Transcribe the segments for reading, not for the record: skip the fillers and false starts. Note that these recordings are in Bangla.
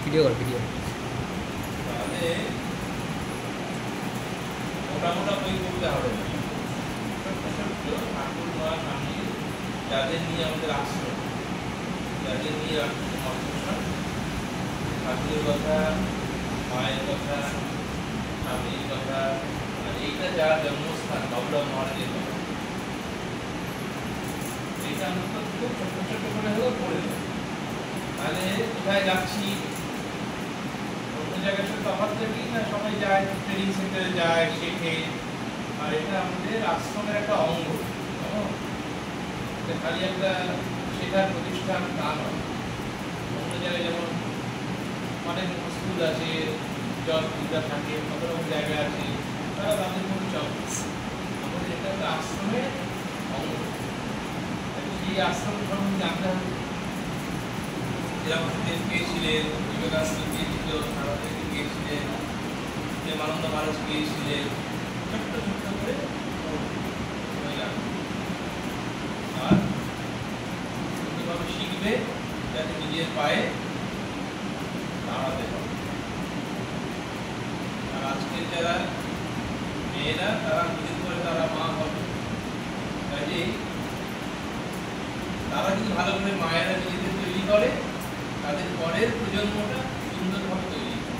ভিডিও কর ভিডিও। তাহলে মোটা মোটা বই পড়তে হবে না, ছোট্ট ছোট্ট ঠাকুর মা স্বামী যাদের নিয়ে আমাদের আশ্রম, যাদের নিয়ে আশ্রম, ঠাকুরের কথা, মায়ের কথা, স্বামীর কথা, আর এইটা যার জন্মস্থান বাবুরা মহারাজের কথা, এটা আমরা খুব ছোট্ট ছোট্ট করে হলেও পড়ে নেব। তাহলে কোথায় যাচ্ছি, অন্য জায়গার সাথে তফাৎ থাকি না, সবাই যায় ট্রেনিং সেন্টারে যায় শেখে, আর এটা আমাদের আশ্রমের একটা অঙ্গ। খালি একটা শেখার প্রতিষ্ঠান তা নয়। অন্য জায়গায় যেমন অনেক স্কুল আছে, জজ বিদ্যা থাকে, কত রকম জায়গা আছে, তারা তাদের কোনো চল, আমাদের এটা একটা আশ্রমের অঙ্গ। সেই আশ্রম সম্বন্ধে জানতে হবে। রামদেব কে ছিলেন, বিবেকানন্দ কে ছিল, সারদাদেব কে ছিলেন, প্রেমানন্দ মহারাজ কে ছিলেন, ছোট্ট ছোট্ট করে আর সুন্দরভাবে শিখবে, যাতে নিজের পায়ে দাঁড়াতে হবে। আর আজকের যারা মেয়েরা, তারা দুদিন পরে তারা মা হবে, কাজে তারা যদি ভালো করে মায়েরা নিজেদের তৈরি করে, তাদের পরের প্রজন্মটা সুন্দরভাবে তৈরি করে,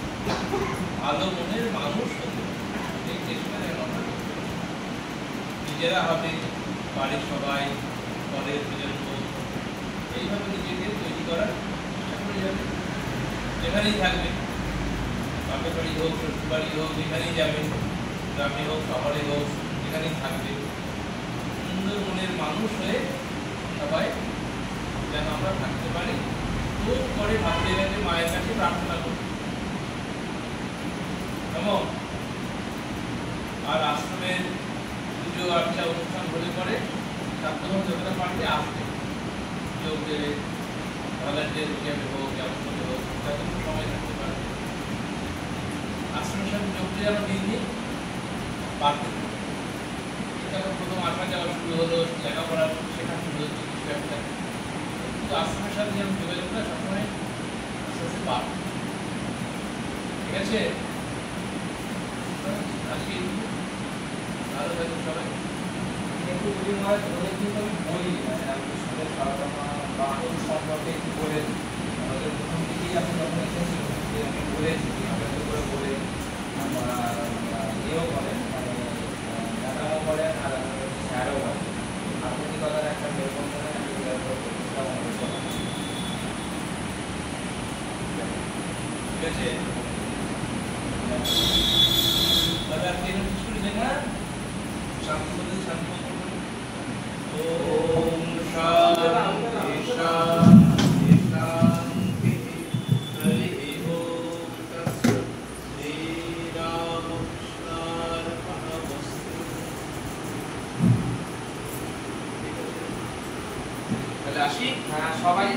ভালো মনের মানুষ এই চেষ্টা যেন আমরা নিজেরা হবে, বাড়ির সবাই, পরের প্রজন্ম, এইভাবে নিজেকে তৈরি করার চেষ্টা করে যাবে। যেখানেই থাকবে, বাপের বাড়ি হোক, শ্বশুর বাড়ি হোক, যেখানেই যাবে, গ্রামে হোক, শহরে হোক, যেখানেই থাকবে, সুন্দর মনের মানুষ হয়ে সবাই যেন আমরা থাকতে পারি। খুব করে ভাবতে গেছে মায়ের কাছে প্রার্থনা করি। কেমন? আর আশ্রমের পুজো আর্চা অনুষ্ঠান হলে পরে ছাত্রগণ যতটা পারবে আসবে, যোগ দেবে, ভলান্টিয়ার হিসেবে হোক, যেমন করে হোক, যতটুকু সময় থাকতে পারবে। আশ্রমের সাথে যোগ দিয়ে আমরা দিন দিন বাড়তে থাকবো। এটা প্রথম আসা যাওয়া শুরু হলো, লেখাপড়া শেখা শুরু হচ্ছে কিছু একটা, কিন্তু আশ্রমের সাথে যেমন যোগাযোগটা সবসময় আস্তে আস্তে বাড়বে। ঠিক আছে? আজকে ভালো থাকুন সবাই। একটু যদি হয় অনেকদিন আমি বলি রামকৃষ্ণের সারদা বা সম্পর্কে একটু বলে আমাদের প্রথম দিকেই আপনি যখন এসেছিল যে আমি বলেছি আপনাদের করে বলে ইয়েও করেন, মানে ম্যাডামও করেন আর স্যারও করেন, আধুনিকতার একটা নির্বন্ধনে আমি প্রতিষ্ঠা অনুরোধ করেন। ঠিক আছে? তবে আজকে এখানে কিছু করে দেখা শান্তি বলতে শান্তি মন্ত্র বলি। ওম শান্তি শান্তি শান্তি হরি ওম তৎসৎ। শ্রীরামকৃষ্ণার্পণমস্তু। তাহলে আসি। হ্যাঁ, সবাই